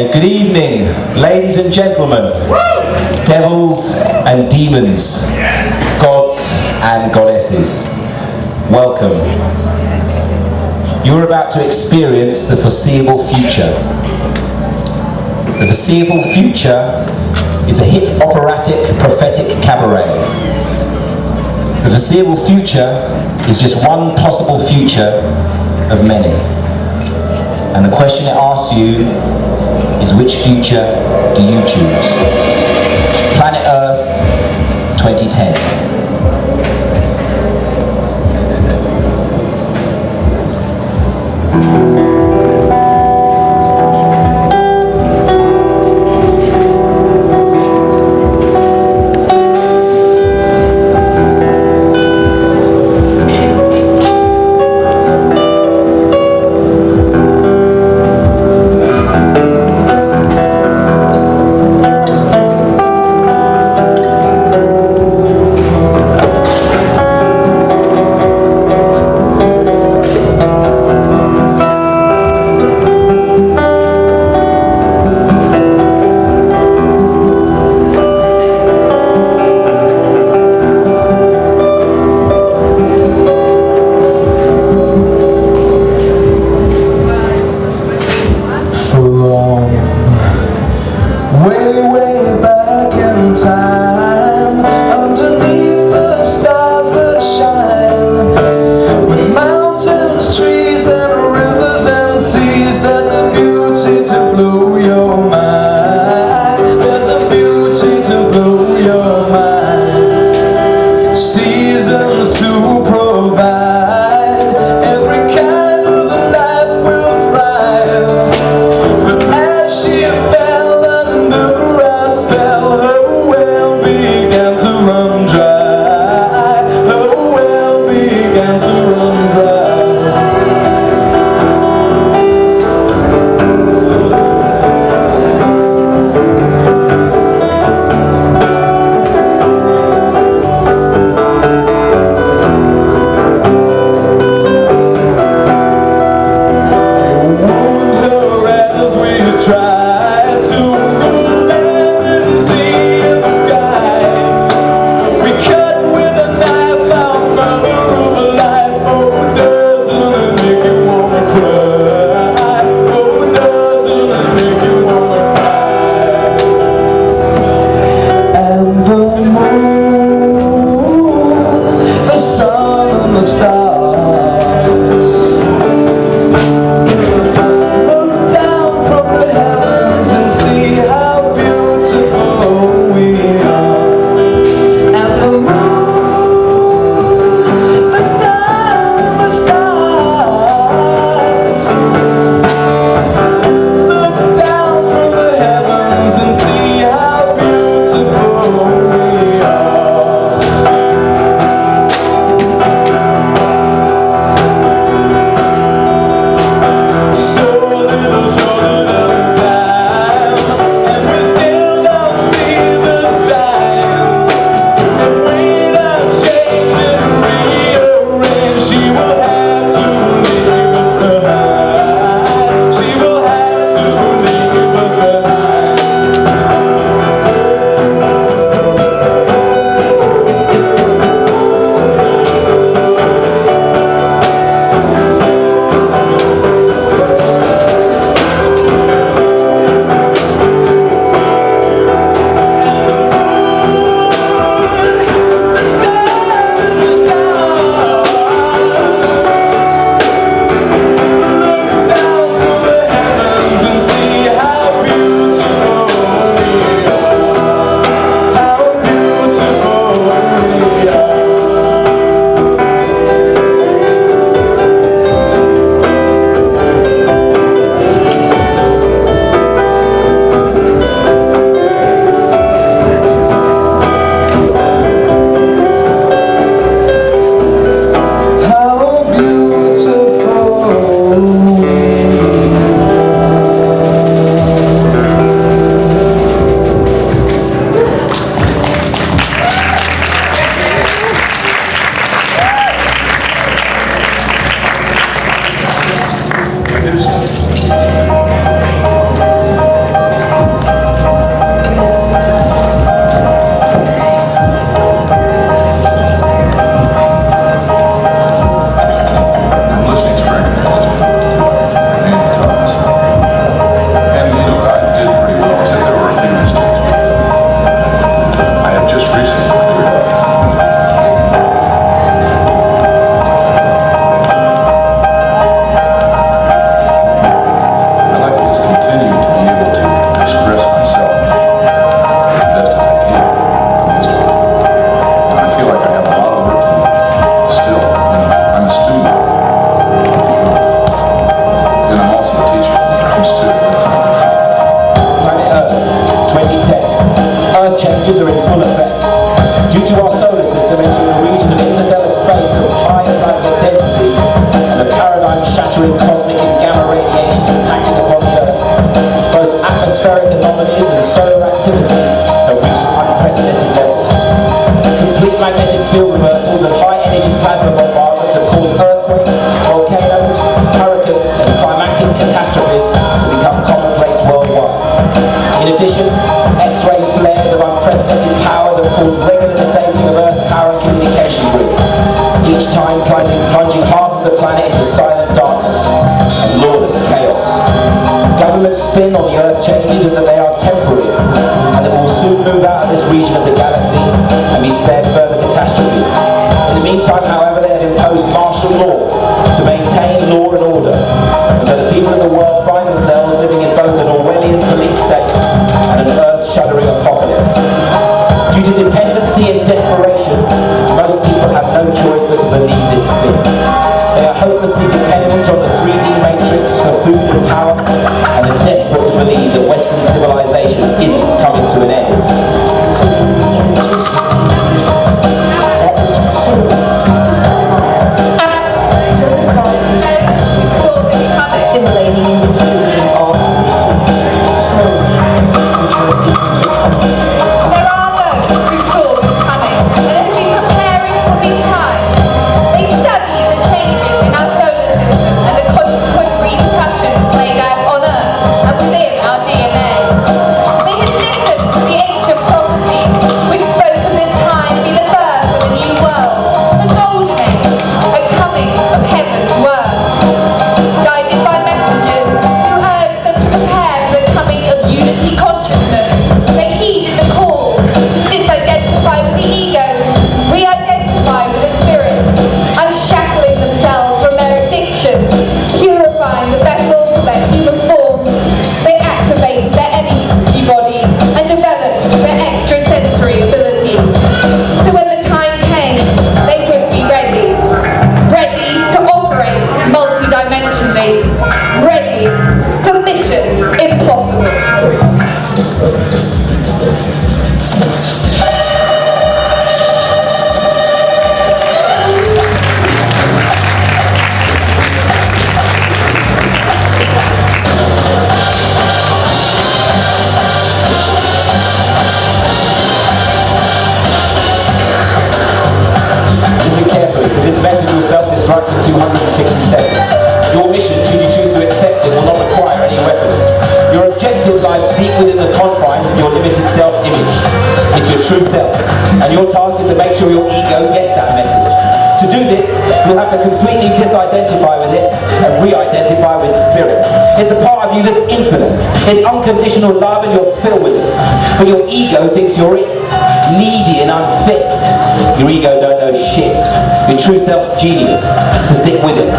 Okay, good evening, ladies and gentlemen, devils and demons, gods and goddesses. Welcome. You're about to experience the foreseeable future. The foreseeable future is a hip operatic prophetic cabaret. The foreseeable future is just one possible future of many. And the question it asks you is, which future do you choose? Planet Earth 2010. time, plunging half of the planet into silent darkness and lawless chaos. Governments spin on the Earth changes and that they are temporary, and that we'll soon move out of this region of the galaxy and be spared further catastrophes. In the meantime, however, they have imposed martial law to maintain law and order, and so the people of the world find themselves living in both an Orwellian police state and an earth-shuddering apocalypse. Due to dependency and desperation, most people have no choice but to believe this spin. They are hopelessly dependent on the 3D matrix for food and power, and are desperate to believe that Western civilization isn't coming to an end. Assimilating industry of slowly. There are those who saw this coming and have been preparing for these times. They studied the changes in our solar system and the consequent repercussions played out on Earth and within our DNA. They had listened to the ancient prophecies which spoke of this time be the birth of a new world, a golden age, a coming of heaven's world. Guided by messengers who urged them to prepare for the coming of unity consciousness, they heeded the call to disidentify with the ego, re-identify with the spirit, unshackling themselves from their addictions, purifying the vessels of their human forms. They activated their energy bodies and developed their extrasensory abilities. So when the time came, they would be ready to operate multidimensionally, ready for mission impossible. Listen carefully, because this message will self-destruct in 260 seconds. Your mission, should you choose to accept it, will not require any weapons. Your objective lies deep within the confines of your limited self-image. It's your true self, and your task is to make sure your ego gets that message. To do this, you'll have to completely disidentify with it and re-identify with spirit. It's the part of you that's infinite. It's unconditional love and you're filled with it. But your ego thinks you're it, needy and unfit. Your ego don't know shit. Your true self's genius, so stick with it.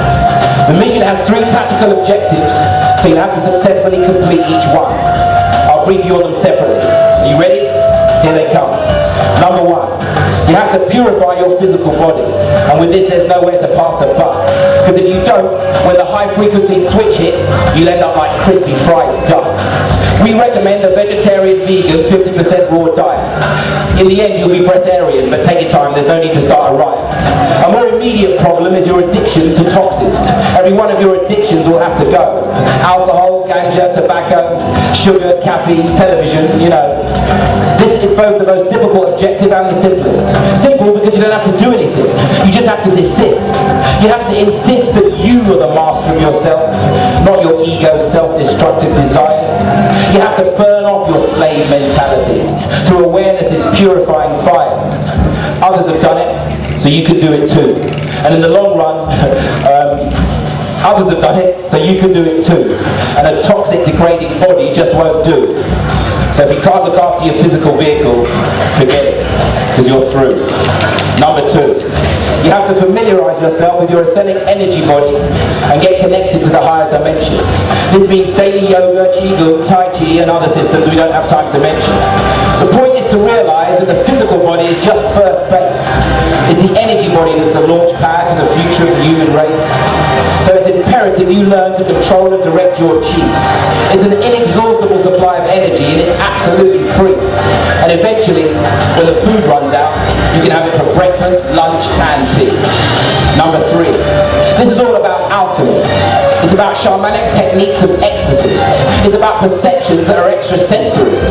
The mission has 3 tactical objectives, so you'll have to successfully complete each one. I'll brief you on them separately. Are you ready? Here they come. Number 1, you have to purify your physical body. And with this, there's nowhere to pass the buck. Because if you don't, when the high frequency switch hits, you'll end up like crispy fried duck. We recommend a vegetarian, vegan, 50% raw diet. In the end, you'll be breatharian, but take your time, there's no need to start a riot. A more immediate problem is your addiction to toxins. Every one of your addictions will have to go. Alcohol, ganja, tobacco, sugar, caffeine, television, you know. This is both the most difficult objective and the simplest. Simple because you don't have to do anything. You just have to desist. You have to insist that you are the master of yourself, not your ego's self-destructive desires. You have to burn off your slave mentality through awareness's purifying fires. Others have done it, so you can do it too. And in the long run, others have done it, so you can do it too. And a toxic, degrading body just won't do. So if you can't look after your physical vehicle, forget it, because you're through. Number 2, you have to familiarize yourself with your authentic energy body and get connected to the higher dimensions. This means daily yoga, qigong, tai chi and other systems we don't have time to mention. The point is to realize that the physical body is just first base. It's the energy body that's the launch pad to the future of the human race. So it's imperative you learn to control and direct your chi. It's an inexhaustible supply of energy and it's absolutely free. And eventually, when the food runs out, you can have it for breakfast, lunch and tea. Number 3, this is all about alchemy. It's about shamanic techniques of ecstasy. It's about perceptions that are extrasensory.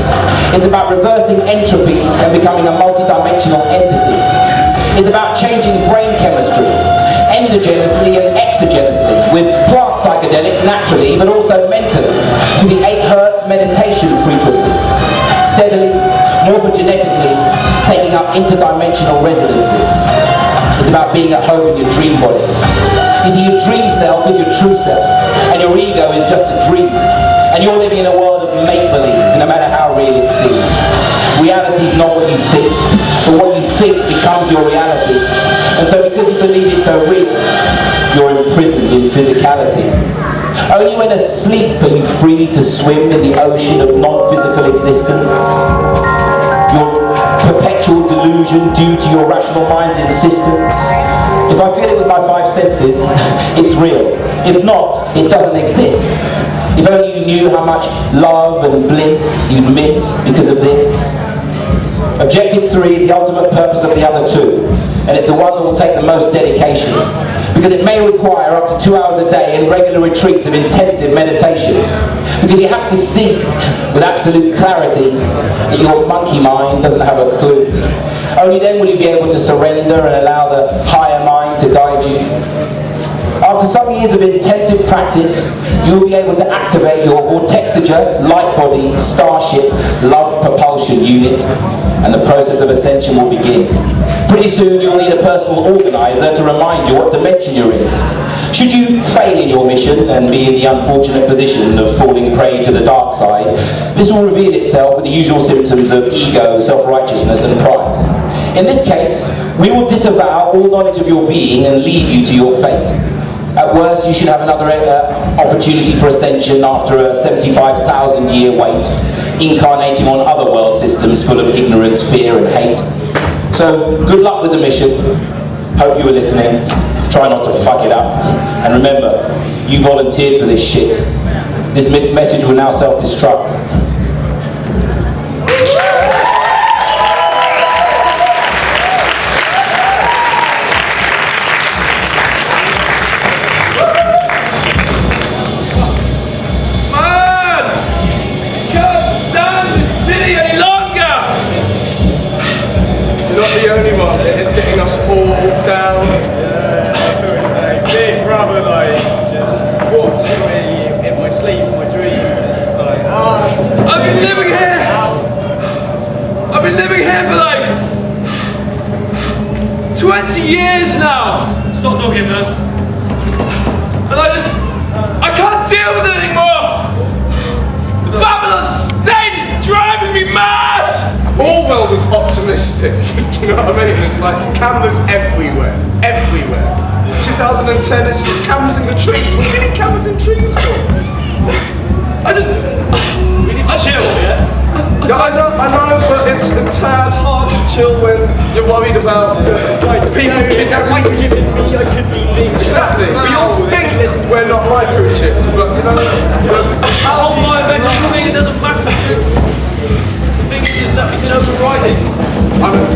It's about reversing entropy and becoming a multidimensional entity. It's about changing brain chemistry, endogenously and exogenously, with plant psychedelics naturally, but also mentally, to the 8 Hz meditation frequency. Steadily, morphogenetically, taking up interdimensional residency. It's about being at home in your dream body. You see, your dream self is your true self, and your ego is just a dream. And you're living in a world of make-believe, no matter how real it seems. Reality is not what you think, but what you think becomes your reality. And so because you believe it's so real, you're imprisoned in physicality. Only when asleep are you free to swim in the ocean of non-physical existence. Your perpetual delusion due to your rational mind's insistence. If I feel it with my five senses, it's real. If not, it doesn't exist. If only you knew how much love and bliss you'd miss because of this. Objective 3 is the ultimate purpose of the other two, and it's the one that will take the most dedication, because it may require up to 2 hours a day in regular retreats of intensive meditation, because you have to see with absolute clarity that your monkey mind doesn't have a clue. Only then will you be able to surrender and allow the higher mind to guide you. After some years of intensive practice, you'll be able to activate your Vortexager, light body, starship, love propulsion unit, and the process of ascension will begin. Pretty soon you'll need a personal organizer to remind you what dimension you're in. Should you fail in your mission and be in the unfortunate position of falling prey to the dark side, this will reveal itself with the usual symptoms of ego, self-righteousness and pride. In this case, we will disavow all knowledge of your being and leave you to your fate. At worst, you should have another opportunity for ascension after a 75,000-year wait, incarnating on other world systems full of ignorance, fear and hate. So, good luck with the mission. Hope you were listening. Try not to fuck it up. And remember, you volunteered for this shit. This message will now self-destruct. The only one that is getting us all down. It's like big brother, like just walks to me in my sleep, in my dreams. It's just like, I've been living here. I've been living here for like 20 years now. Stop talking, man. And I can't deal with it anymore. The Babylon state is driving me mad. Orwell was optimistic, you know what I mean? It's like cameras everywhere, everywhere. 2010, it's cameras in the trees. What do you need cameras in trees for? We need to chill, yeah? I know, but it's a tad hard to chill when you're worried about it's like people They're microchipping me, I could be being exactly. We all think we're not microchipped, but you know. The whole biometric thing, it doesn't matter. The thing is that we can override it.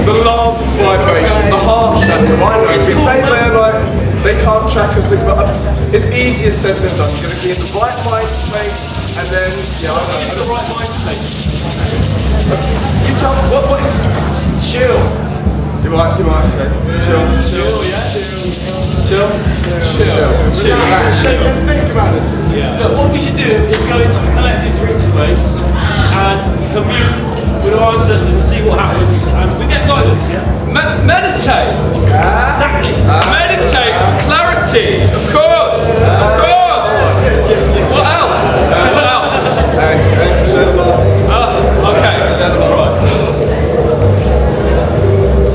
The love vibration, the heart chakra, vibrations, they can't track us. It's easier said than done. You're going to be in the right mind space, and then What is the right mind state? you tell me what is chill. You might, okay. Chill, Let's think about it. Yeah. Look, what we should do is go into a collective dream space and commune with our ancestors and see what happens. And we get guidance, yeah? Meditate. Exactly. Meditate for clarity. Of course. Yes. What else? Share the love. Okay. Share the love. Right.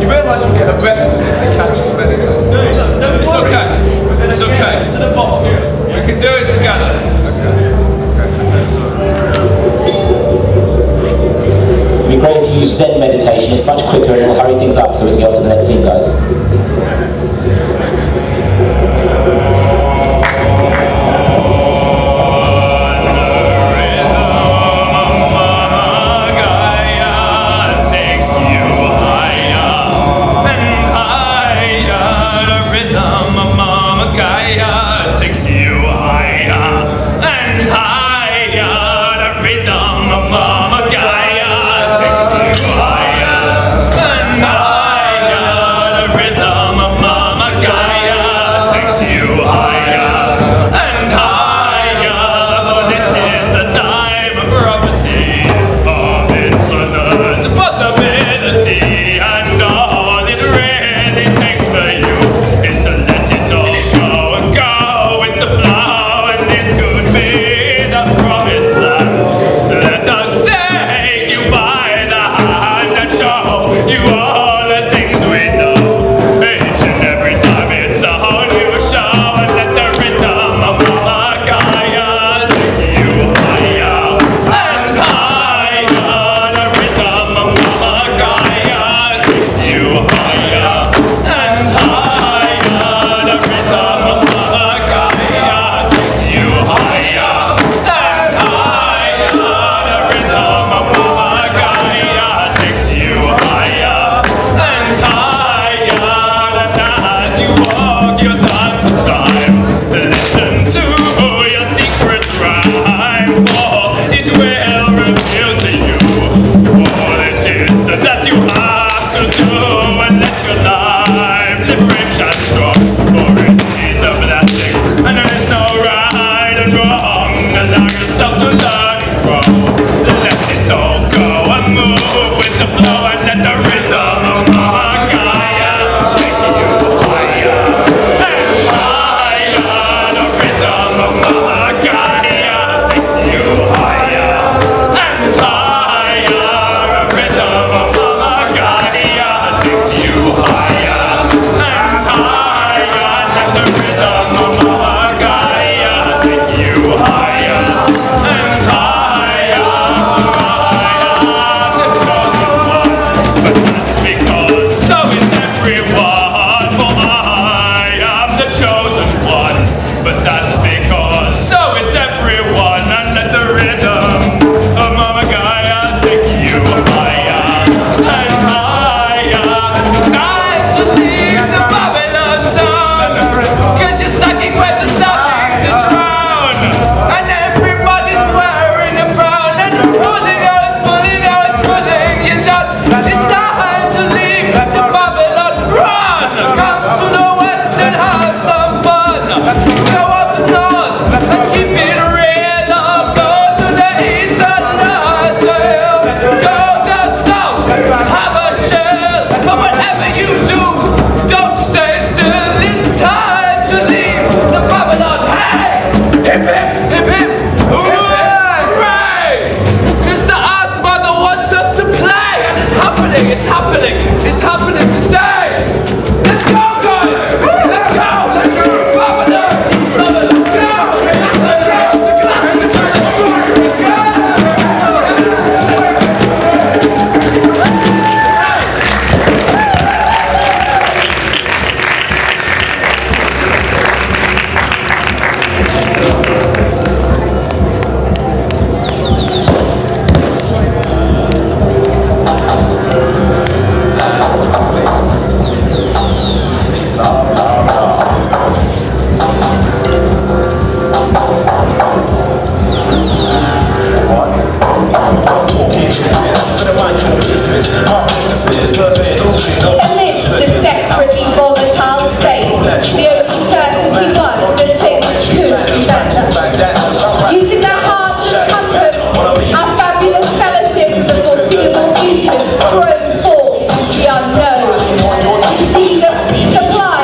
You realise we get arrested if they catch us meditating. No, It's okay. It's okay. To the bottom. We can do it together. It'd be great if you use Zen meditation. It's much quicker and it'll hurry things up so we can get on to the next scene, guys. but that's because so is everyone under the rhythm. Oh, Mama Gaia, take you higher and higher. It's time to leave the Babylon town, 'cause your sucking ways are starting to drown, and everybody's wearing a frown, and it's pulling you down. It's time to leave the Babylon. Run! Come to the west and have some fun. Go up north and keep it real, or go to the east and learn to heal. Go down south, have a chill, but whatever you do, don't stay still. It's time to leave the Babylon. Hey! Hip hip, hip hip, hooray! 'Cause the Earth Mother wants us to play, and it's happening, it's happening, it's happening today. Let's go, guys! Let's go! Let's go! Babylon! Let's go! Let's go! To Galactic Central! Amidst this desperately volatile state, the only certainty was that things could be better. Using their hearts as compass, our fabulous fellowship of the foreseeable futures drove forth into the unknown. Eager supply,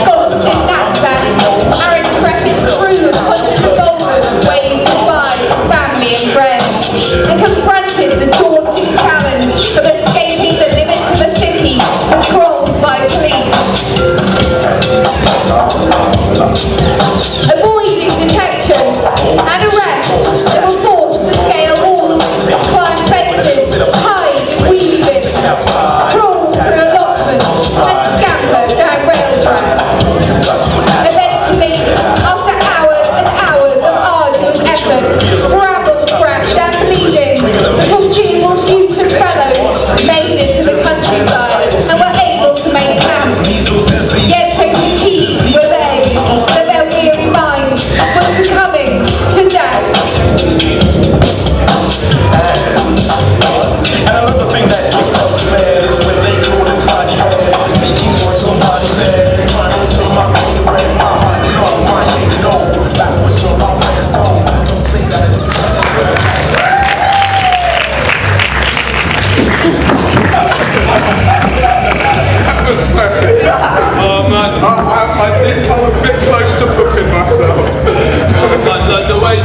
constant knapsacks, our intrepid crew of conscious evolvers waved goodbye to family and friends, and confronted the daunting challenge of escaping the limits of a city patrolled by police. Avoiding detection and arrest, they were forced to scale walls, climb fences, hide weaving, crawl through allotments, and scamper down rail tracks. Eventually, after hours and hours of arduous effort, bramble scratched and bleeding, the foreseeable future fellows made it to the countryside and were able to make camp. Yet their fatigues were vague, that their weary mind was succumbing to doubt. And another thing that just comes bad is when they call inside your head, speaking what somebody said, trying to tell my brain, my heart, no, my ain't no, that was your mouth, don't say that. Oh man, I did come a bit close to pooping myself.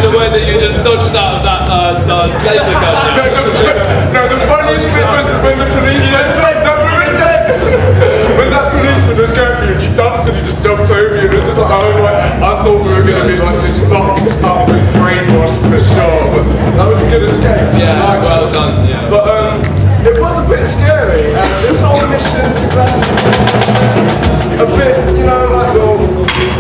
the way that you just dodged out of that laser gun. No, the funniest bit was when the policeman, when that policeman was going for you, and you dumped and he just jumped over you, and it was like, oh my, I thought we were going to be like just locked up and brainwashed for sure, but that was a good escape. Yeah, Nice. well done. Yeah. But it was a bit scary, and this whole mission to Glasgow, a bit, you know, like, well,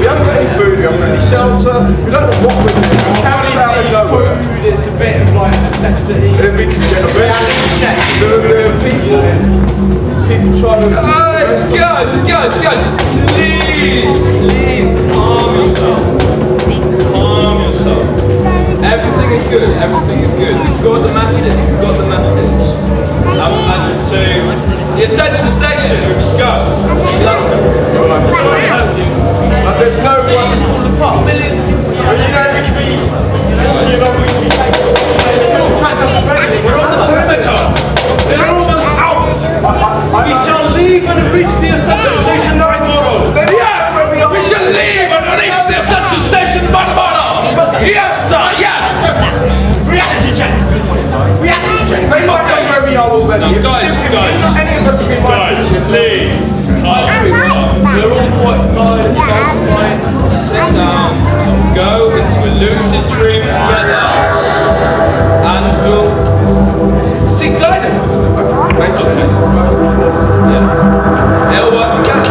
we haven't got any food, we haven't got any shelter, we don't know what we're doing. Counties need food, it's a bit of like a necessity. Then we can get a bit. Check. The people trying to. Guys, please calm yourself. Calm yourself. Everything is good, We've got the message. And to the Ascension Station, we just go. There's no one. It's falling apart. Millions of people. You know, we can be, we can be taken. It's still trying to spread it. We're on the perimeter. They're almost out. We shall leave and reach the Ascension Station tomorrow. Yes! We shall leave and reach the Ascension Station tomorrow. Yes, sir, yes! Reality checks. They might know where we are already. Guys, Any of us be please. We're all quite tired. Sit down. Go into a lucid dream together. And we'll seek guidance. Yeah. It'll work again.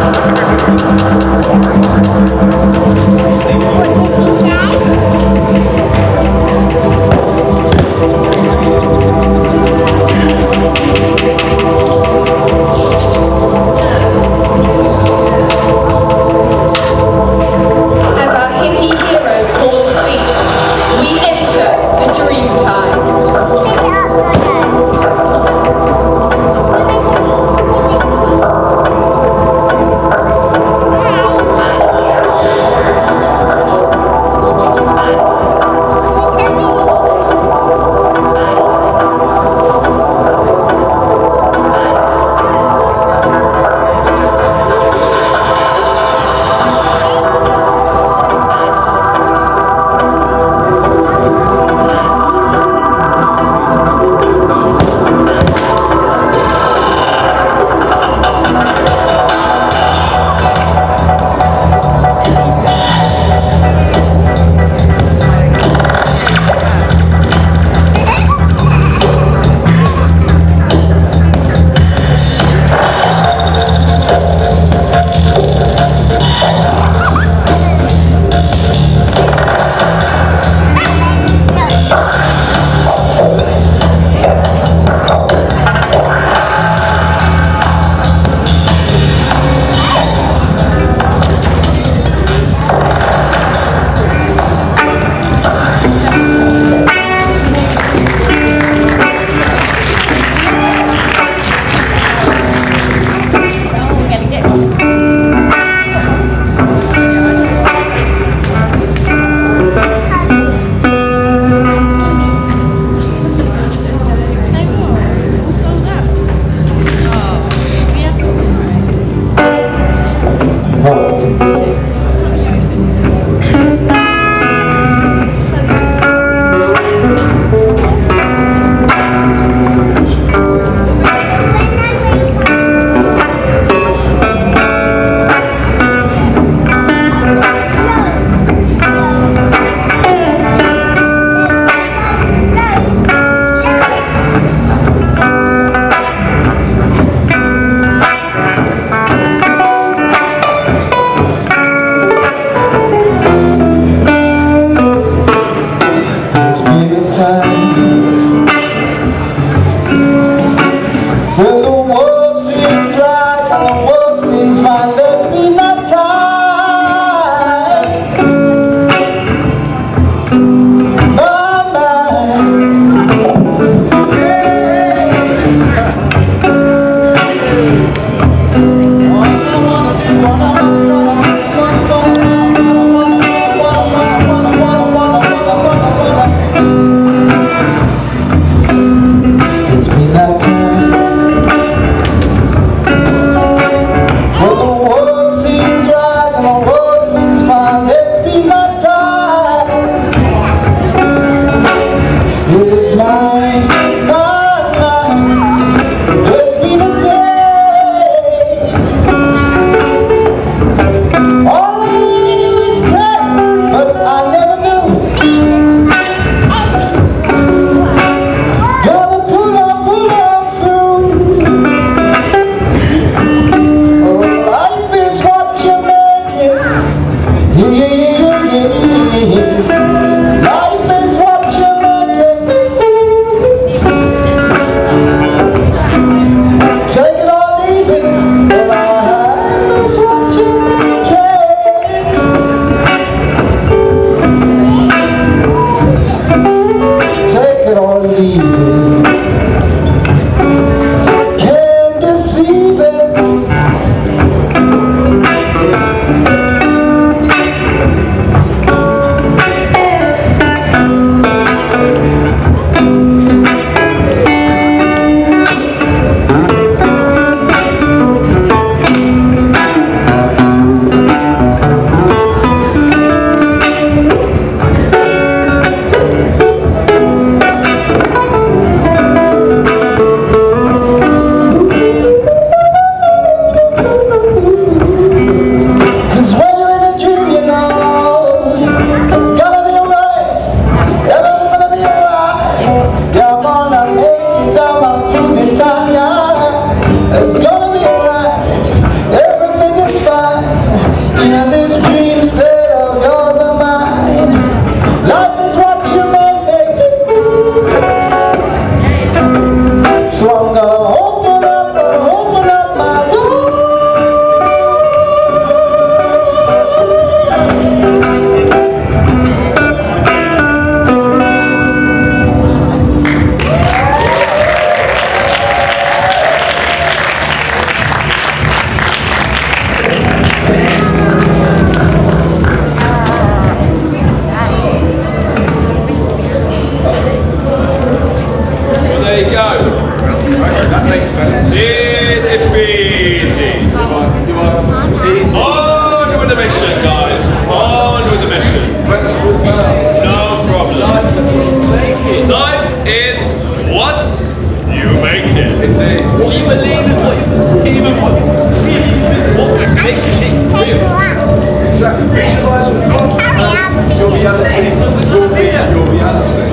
reality will be your reality.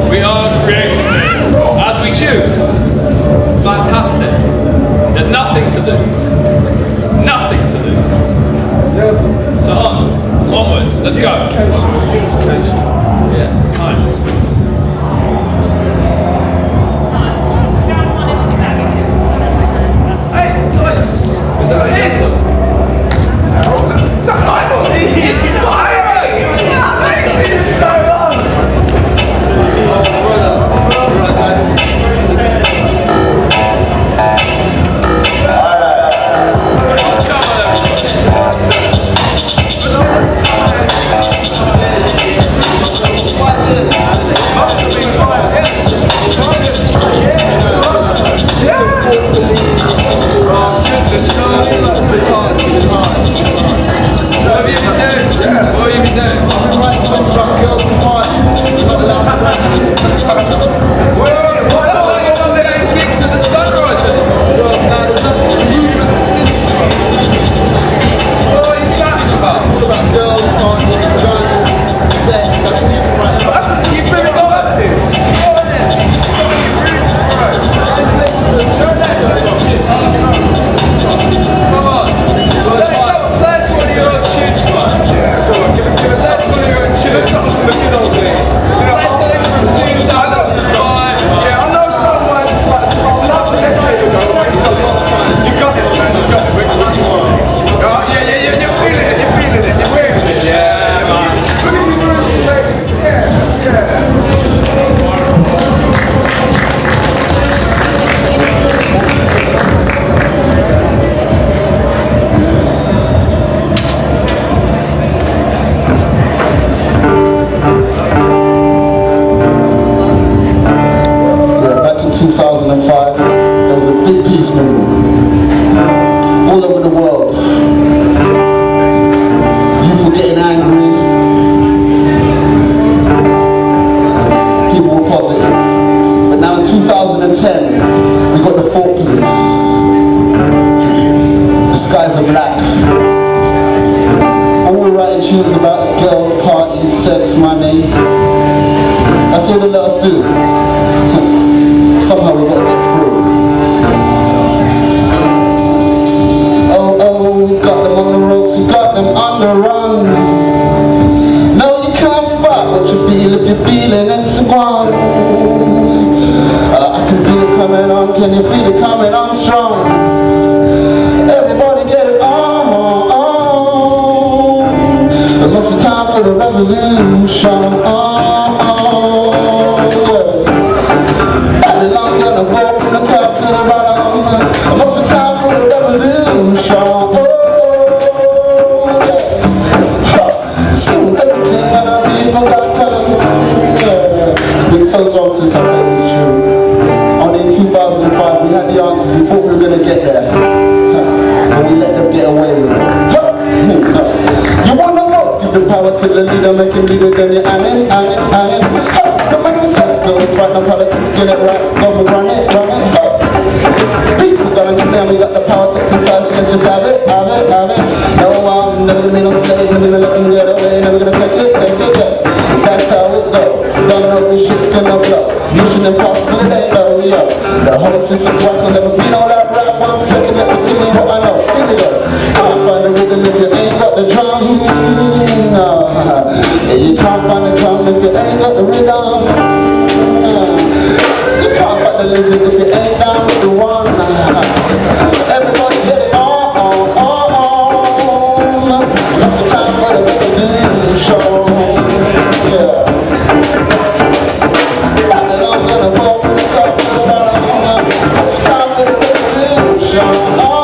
We are creating this as we choose. Fantastic. There's nothing to lose. Nothing to lose. So onwards. Let's go. Yeah, it's time. Hey, guys. Is that it? Is that right? It's fire! Yeah, I ain't seen it so long. all over the world. Youth were getting angry. People were positive. But now in 2010, we got the Thought Police. The skies are black. All we're writing tunes about is girls, parties, sex, money. That's all they let us do. Somehow we got to get through. We got them on the ropes, we got them on the run. No, you can't fight what you feel if you're feeling it's gone. I can feel it coming on, can you feel it coming on strong? Everybody get it on. It must be time for the revolution. Babylon gonna go from the top to the bottom. It must be time for the revolution. So long since I thought it was true. Only in 2005 we had the answers, we thought we were going to get there. And we let them get away with it. You want to vote? Give the power to the leader, make him leader, then you're hanging. The money was left, don't fight no politics, get it right, go and run it. People don't understand we got the power to exercise, so let's just have it. No, I'm never gonna be no slave, never gonna let them get away, never gonna take it, yes. That's how it goes. Don't know this shit's gonna blow. Mission impossible, it ain't no yo. The whole system's whack, I'll never be all that rap. 1 second, let me tell you what I know. Here we go. Can't find the rhythm if you ain't got the drum. No. Yeah, you can't find the drum if you ain't got the rhythm. You can't find the lizard if you ain't down with the one. Everybody get it on. Must be time for the revolution. Yeah. Oh,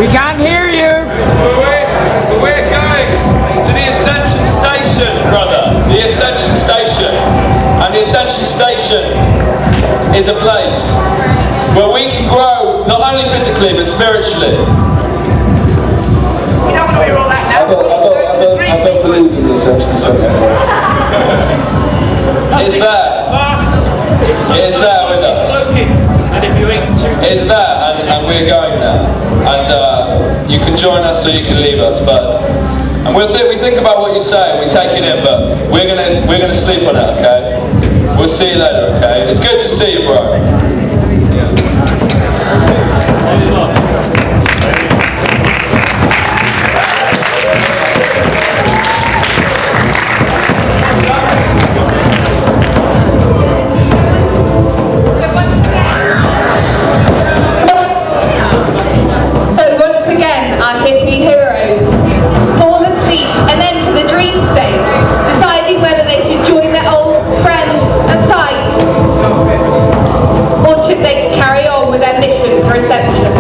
We can't hear you. We're going to the Ascension Station, brother. The Ascension Station. And the Ascension Station is a place where we can grow not only physically but spiritually. You don't know you're all that now. I don't believe in the Ascension Central. It's there. It's there with us. And if you eat too It's there, and we're going there. And you can join us or you can leave us. And we think about what you say, and we take it in. But we're gonna sleep on it, okay? We'll see you later, okay? It's good to see you, bro. Our hippie heroes fall asleep and enter the dream state, deciding whether they should join their old friends and fight, or should they carry on with their mission for Ascension.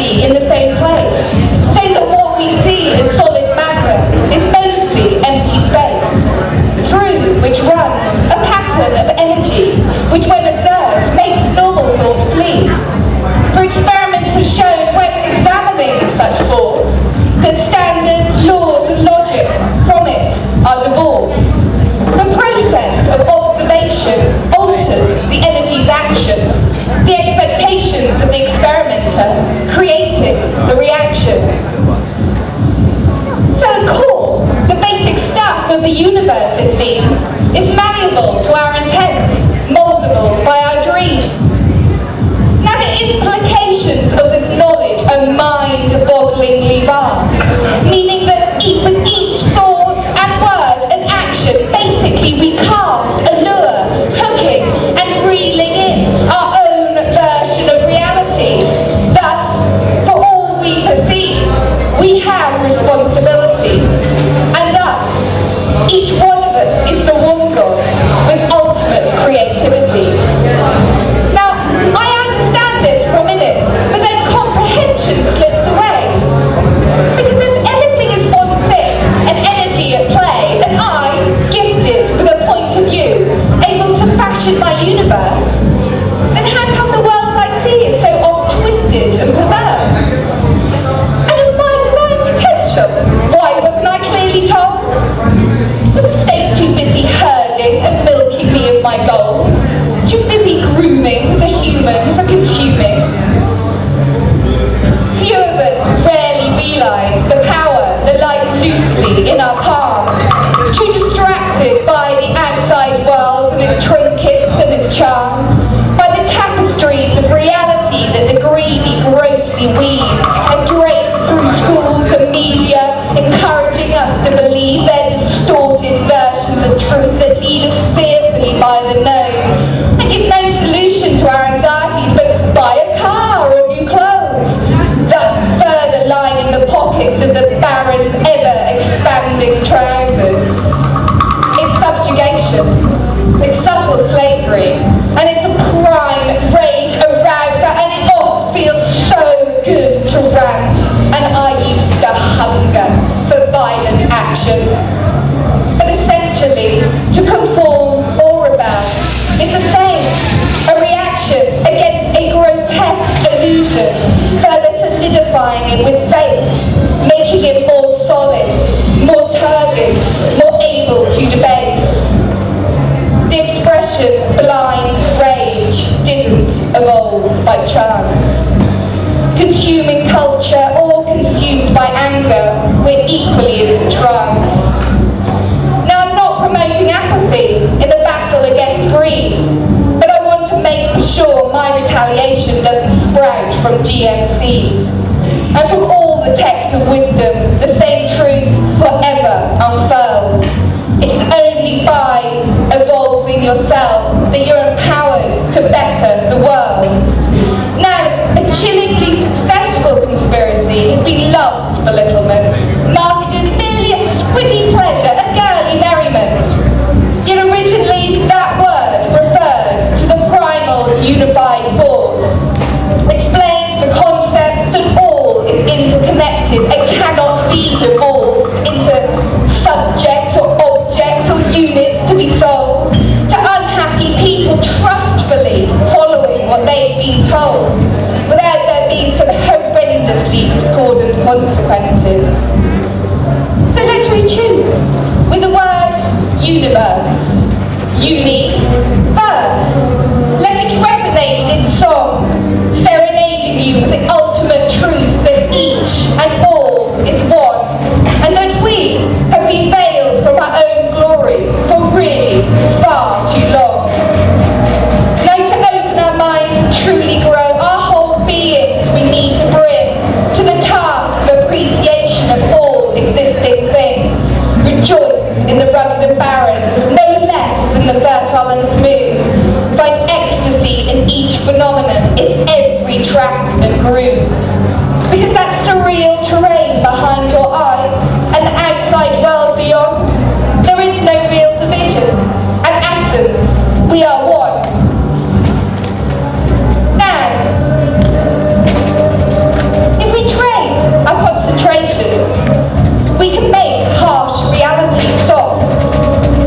In the same place, saying that what we see as solid matter is mostly empty space, through which runs a pattern of energy, which when observed makes normal thought flee. For experiments have shown when examining such force, that standards, laws and logic from it are divorced. The process of observation alters the energy's action, the expectations of the experimenter creating the reaction. So at core, the basic stuff of the universe, it seems, is malleable to our intent, mouldable by our dreams. Now the implications of this knowledge are mind-bogglingly vast, meaning that with each thought and word and action, basically we cast a lure, hooking and reeling in our own version of reality. Thus, for all we perceive, we have responsibility. And thus, each one of us is the one God with ultimate creativity. Now, I understand this for a minute, but then comprehension slips away. Because if everything is one thing, an energy at play, and I, gifted with a point of view, able to fashion my universe, then how come the world I see is so oft-twisted and perverse? And of my divine potential, why wasn't I clearly told? Was the state too busy herding and milking me of my gold? Too busy grooming the human for consuming? Few of us rarely realise the power that lies loosely in our palm. Too distracted by the outside world and its trinkets and its charms, by the tapestries of reality that the greedy grossly weave and drape through schools us to believe their distorted versions of truth that lead us fearfully by the nose and give no solution to our anxieties but buy a car or new clothes, thus further lining the pockets of the baron's ever-expanding trousers. It's subjugation, it's subtle slavery, and it's a prime rage arouser, and it often feels so good to rant, and I used to hunger for violent action. But essentially, to conform or rebel is the same, a reaction against a grotesque illusion, further solidifying it with faith, making it more solid, more turgid, more able to debase. The expression blind rage didn't evolve by chance. Consuming culture or consumed by anger, we're equally as entranced. Now, I'm not promoting apathy in the battle against greed, but I want to make sure my retaliation doesn't sprout from GM seed. And from all the texts of wisdom, the same truth forever unfurls. It is only by evolving yourself that you're empowered to better the world. Now, a chillingly successful conspiracy has been love's belittlement, marketed as merely a squiddy pleasure, a girly merriment. Yet originally, that word referred to the primal unified force, explained the concept that all is interconnected and cannot be divorced into subjects or objects or units to be sold, to unhappy people trustfully following what they've been told, without there being some horrendously discordant consequences. So let's retune with the word universe, uni-verse. Let it resonate in song, serenading you with the ultimate truth that each and all is one, and that we have been veiled from our own glory for really far too long. Now, to open our minds and truly grow our whole beings, we need to bring to the task of appreciation of all existing things. Rejoice in the rugged and barren, no less than the fertile and smooth. Find ecstasy in each phenomenon, its every track and groove. Because that surreal terrain behind your eyes and the outside world beyond, there is no real division. At essence, we are one. Now, if we train our concentrations, we can make harsh reality soft.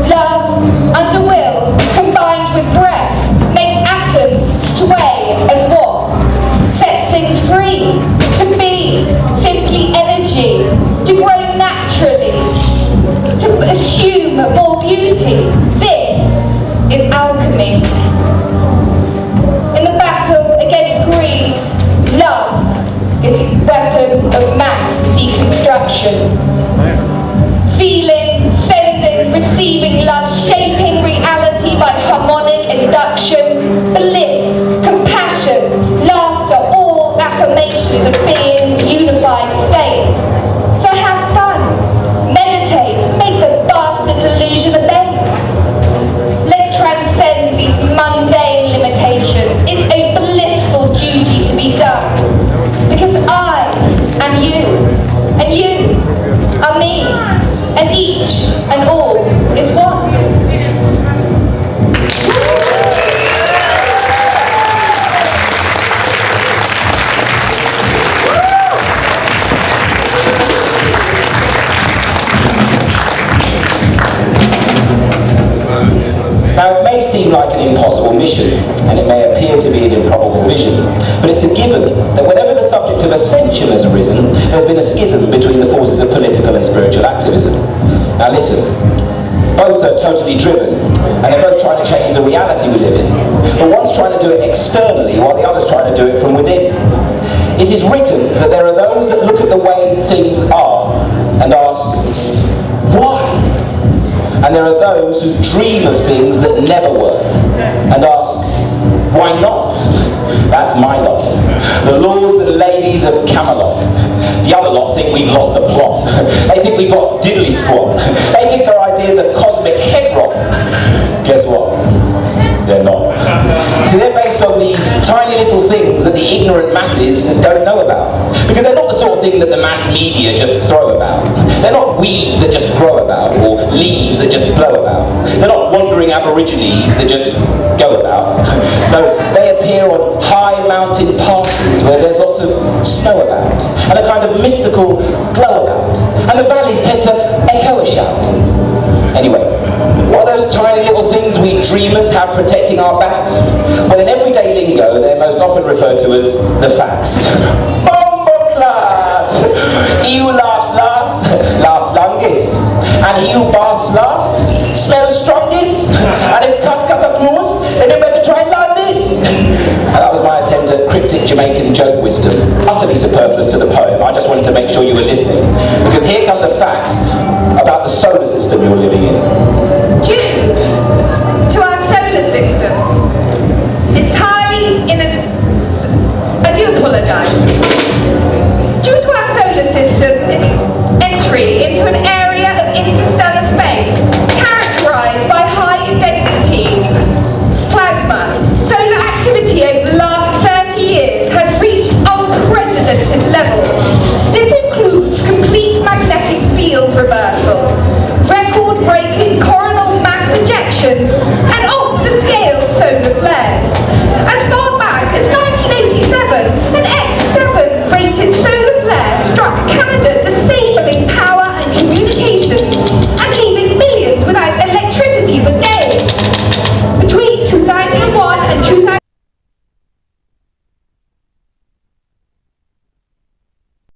Love under will, combined with breath, makes atoms sway and waft, sets things free, to be simply energy, to grow naturally, to assume more beauty. This is alchemy. In the battle against greed, love is a weapon of mass deconstruction. Feeling, sending, receiving love, shaping reality by harmonic induction, bliss, compassion, laughter, all affirmations of being's unified state. So have fun, meditate, make the bastard's illusion abate. Let's transcend these mundane limitations. It's a blissful duty to be done. Because I am you, and you are me, and each and all is one. Now, it may seem like an impossible mission, and it may appear to be an improbable vision, but it's a given that whenever the subject of ascension has arisen, there's been a schism between the forces of political and spiritual activism. Now listen, both are totally driven, and they're both trying to change the reality we live in, but one's trying to do it externally, while the other's trying to do it from within. It is written that there are those that look at the way things are and ask, why? And there are those who dream of things that never were and ask, why not? That's my lot. The lords and ladies of Camelot. The other lot think we've lost the plot. They think we've got diddly squat. They think our ideas are cosmic head rock. Guess what? They're not. See, they're based on these tiny little things that the ignorant masses don't know about. Because they're not the sort of thing that the mass media just throw about. They're not weeds that just grow about, or leaves that just blow about. They're not wandering aborigines that just go about. No, they appear on high mountain passes where there's lots of snow about, and a kind of mystical glow about. And the valleys tend to echo a shout. Anyway, what are those tiny little things we dreamers have protecting our backs? Well, in everyday lingo, they're most often referred to as the facts. Bomboclat! He who laughs last, laughs longest. And he who baths last, smells strongest. And if Casca applause, then you better try Landis. And that was my attempt at cryptic Jamaican joke wisdom, utterly superfluous to the poem. I just wanted to make sure you were listening. Because here come the facts about the solar system you're living in. Due to our solar system, entirely in a... I do apologise. Due to our solar system entry into an area of interstellar space characterised by high density plasma, solar activity over the last 30 years has reached unprecedented levels. This includes complete magnetic field reversal, record-breaking coronal mass ejections, and off-the-scale